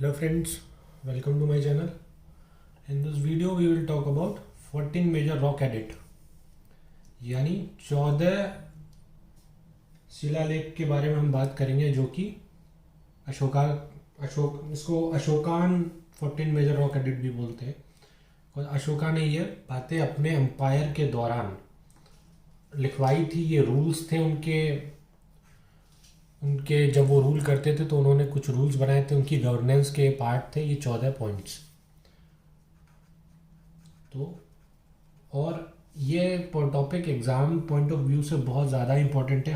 Hello friends, welcome to my channel. In this video we will talk about 14 major rock edit यानी 14 शिलालेख के बारे में हम बात करेंगे जो कि इसको अशोकान 14 मेजर रॉक एडिट भी बोलते हैं। और अशोका ने ये बातें अपने एम्पायर के दौरान लिखवाई थी। ये रूल्स थे उनके जब वो रूल करते थे तो उन्होंने कुछ रूल्स बनाए थे, उनकी गवर्नेंस के पार्ट थे ये 14 पॉइंट्स। तो और ये topic exam point of view से बहुत ज़्यादा इम्पोर्टेंट है।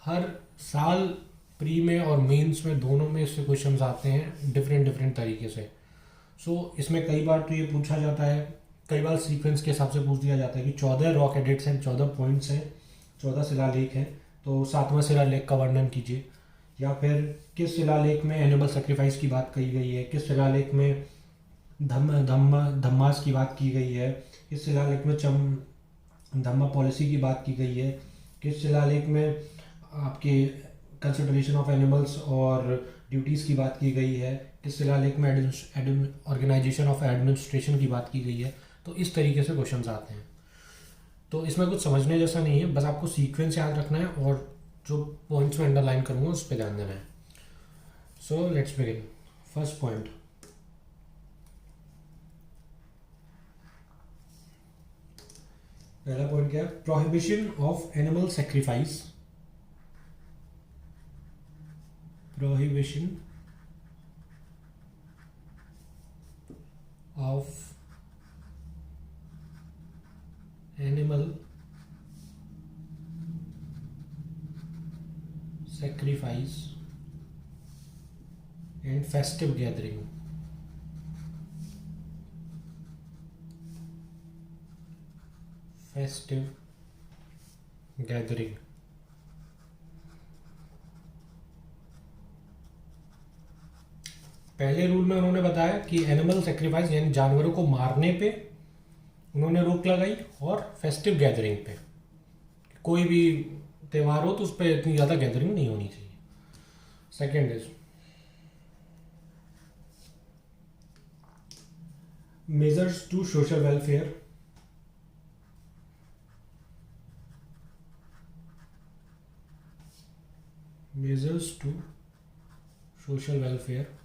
हर साल प्री में और मेंस में दोनों में इससे क्वेश्चंस आते हैं डिफरेंट तरीके से। इसमें कई बार तो ये पूछा जाता है, कई बार सीक्वेंस के हिसाब से पूछ दिया जाता है कि 14 रॉक एडिट्स हैं, 14 पॉइंट्स हैं, 14 शिलालेख हैं, तो 7वां शिलालेख का वर्णन कीजिए। या फिर किस शिलालेख में एनिमल सेक्रीफाइस की बात कही गई है, किस शिलालेख में धम्मास की बात की गई है, किस शिलालेख में धम्मा पॉलिसी की बात की गई है, किस शिलालेख में आपके कंसिडरेशन ऑफ एनिमल्स और ड्यूटीज़ की बात की गई है, किस शिलालेख में ऑर्गेनाइजेशन ऑफ एडमिनिस्ट्रेशन की बात की गई है। तो इस तरीके से क्वेश्चंस आते हैं। तो इसमें कुछ समझने जैसा नहीं है, बस आपको सीक्वेंस याद रखना है और जो पॉइंट्स में अंडरलाइन करूँगा उस पर ध्यान देना है। So let's begin. First point, पहला पॉइंट क्या है? Prohibition of animal sacrifice. Prohibition of animal sacrifice and festive gathering. Festive gathering. पहले रूल में उन्होंने बताया कि एनिमल सेक्रीफाइस यानी जानवरों को मारने पे उन्होंने रोक लगाई, और फेस्टिव गैदरिंग पे कोई भी त्यौहार हो तो उस पर इतनी ज़्यादा गैदरिंग नहीं होनी चाहिए। Second is measures to social welfare. Measures to social welfare.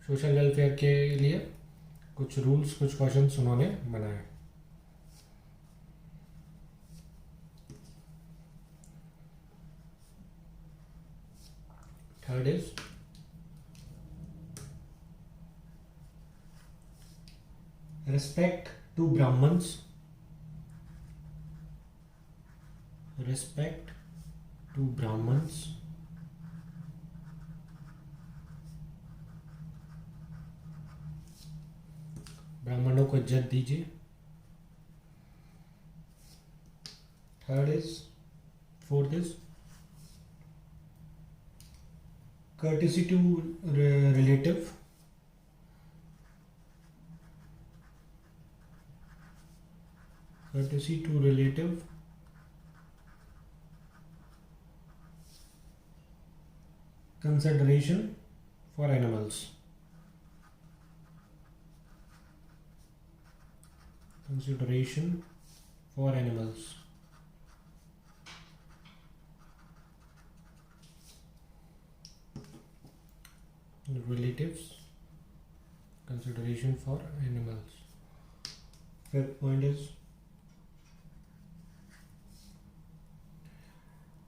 Social welfare के लिए कुछ रूल्स, कुछ क्वेश्चंस उन्होंने बनाए। Third is respect to Brahmins. Respect to Brahmins. ब्राह्मणों को इज्जत दीजिए। Fourth is courtesy to relative। courtesy to relative। consideration for animals। consideration for animals। relatives, consideration for animals। Fifth point is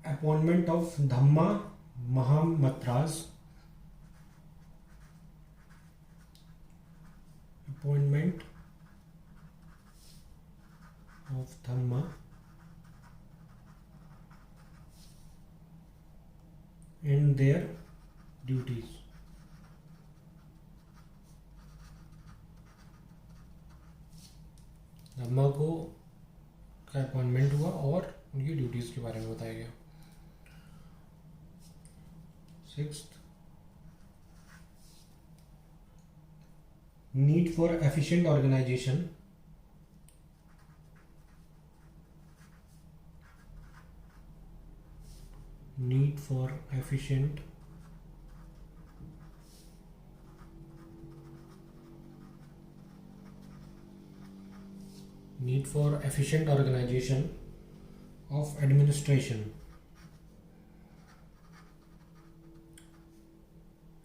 appointment of Dhamma Mahamatras। appointment of Dhamma in their duties। धम्मा को का appointment हुआ और उनकी duties के बारे में बताया गया। Sixth, need for efficient organisation. need for efficient organization of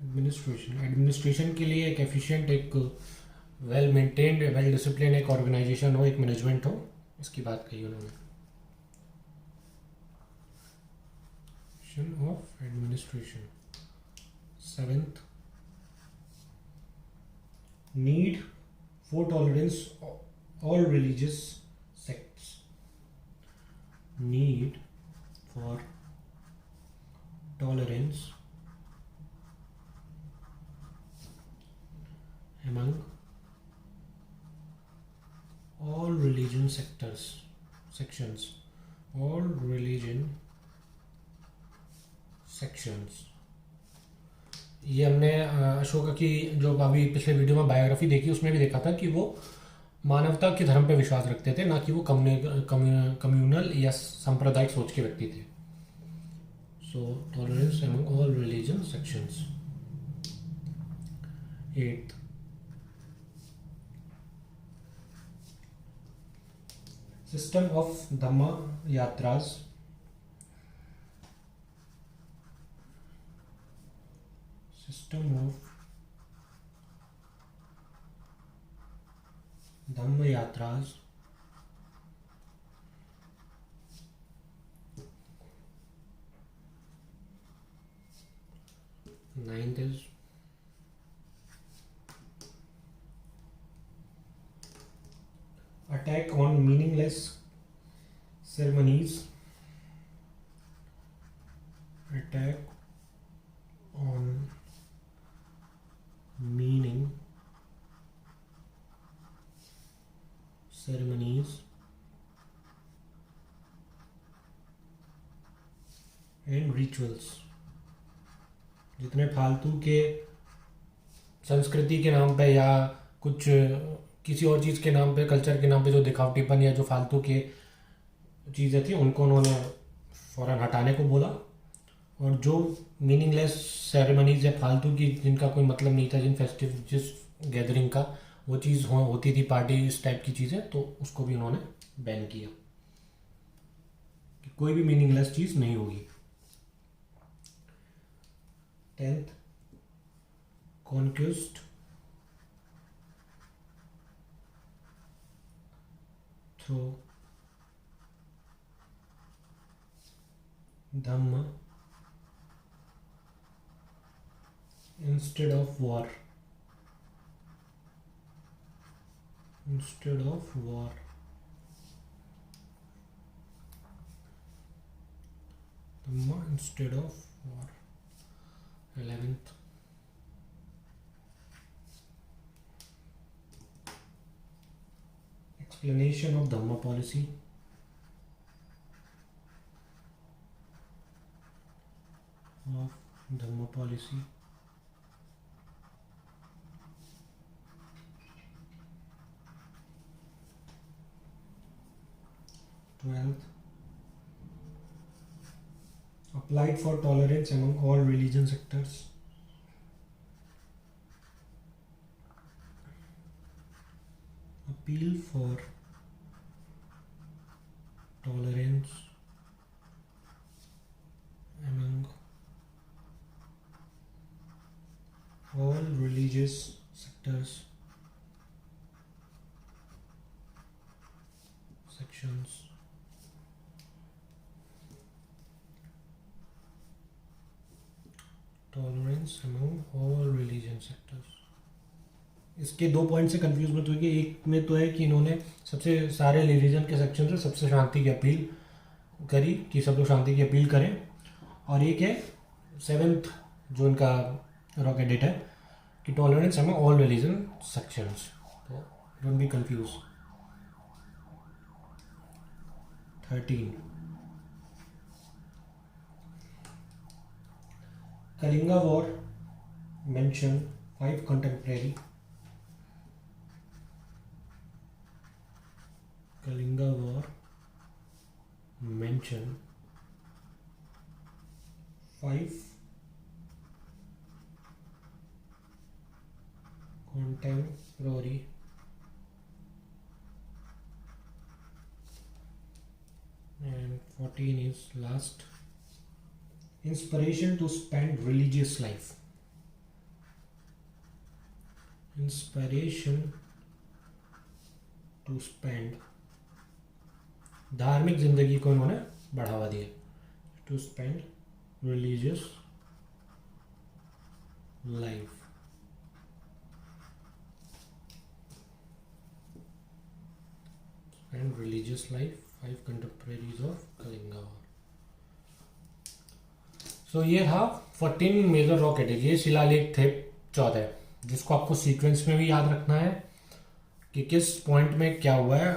administration के लिए एक एफिशिएंट, एक वेल मेंटेन्ड, वेल डिसिप्लिन एक ऑर्गेनाइजेशन हो, एक मैनेजमेंट हो, इसकी बात कही उन्होंने। Of administration. Seventh, need for tolerance all religious sects. Need for tolerance among all religion sections, all religion sections। ये हमने अशोका की जो अभी पिछले वीडियो में बायोग्राफी देखी उसमें भी देखा था कि वो मानवता के धर्म पे विश्वास रखते थे, ना कि वो कम्युनल या सांप्रदायिक सोच के व्यक्ति थे। सो tolerance among all religion sections। 8th, system of Dhamma yatras। system of Dhamma yatras ninth is attack on meaningless ceremonies। attack on meaning ceremonies and rituals। जितने फालतू के संस्कृति के नाम पे या कुछ किसी और चीज़ के नाम पे, कल्चर के नाम पे जो दिखावटीपन या जो फालतू के चीज़ें थी उनको उन्होंने फ़ौरन हटाने को बोला। और जो मीनिंगलेस सेरेमनीज या फालतू की जिनका कोई मतलब नहीं था, जिस गैदरिंग का वो चीज़ होती थी, पार्टी इस टाइप की चीज़ें, तो उसको भी उन्होंने बैन किया कि कोई भी मीनिंगलेस चीज़ नहीं होगी। 10th, conquest through Dhamma instead of war। instead of war। Dhamma instead of war। 11th, explanation of Dhamma policy। of Dhamma policy। 12th, applied for tolerance among all religion sectors। appeal for tolerance among all religious sectors sections। Tolerance among all religion sectors। इसके दो point से confuse मत होइए। एक में तो है कि इन्होंने सबसे सारे रिलीजन के सेक्शन से सबसे शांति की अपील करी कि सब लोग शांति की अपील करें, और एक है 7th जो इनका रॉक एडिट है कि tolerance among all religion sections। तो don't be confuse. 13, Kalinga War mention 5 contemporary। Kalinga War mention 5 contemporary and 14 is last. Inspiration to spend religious life. Inspiration to spend, धार्मिक जिंदगी को उन्होंने बढ़ावा दिया. To spend religious life. And religious life, 5 contemporaries of Kalinga War. So ये था 14 major rock category. ये शिलालेख थे 14, जिसको आपको सीक्वेंस में भी याद रखना है कि किस पॉइंट में क्या हुआ है,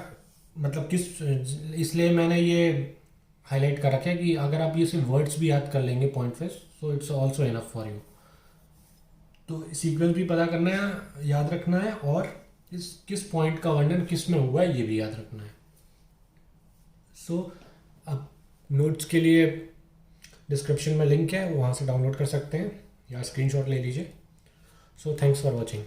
मतलब किस, इसलिए मैंने ये हाईलाइट कर रखा है कि अगर आप ये सिर्फ वर्ड्स भी याद कर लेंगे point wise, so it's also enough for you. तो सीक्वेंस भी पता करना है, याद रखना है, और इस किस पॉइंट का वर्णन किस में हुआ है ये भी याद रखना है. सो अब नोट्स के लिए डिस्क्रिप्शन में लिंक है, वहाँ से डाउनलोड कर सकते हैं या स्क्रीनशॉट ले लीजिए. So thanks for watching.